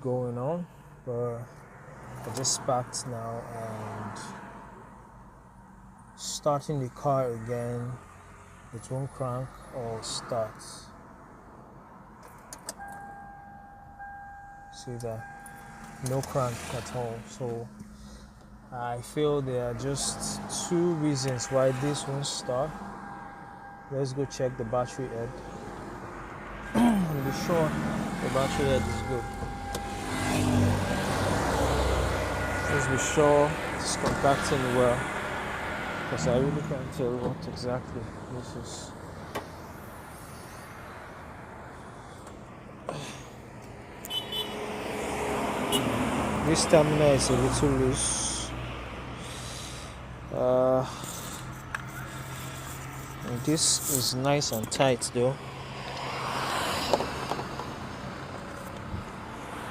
going on, but I just parked now and starting the car again, it won't crank or start. See that? No crank at all. So I feel there are just two reasons why this won't start. Let's go check the battery head and be sure the battery head is good. Let's be sure it's contacting well, because I really can't tell what exactly this is. This terminal is a little loose. This is nice and tight though.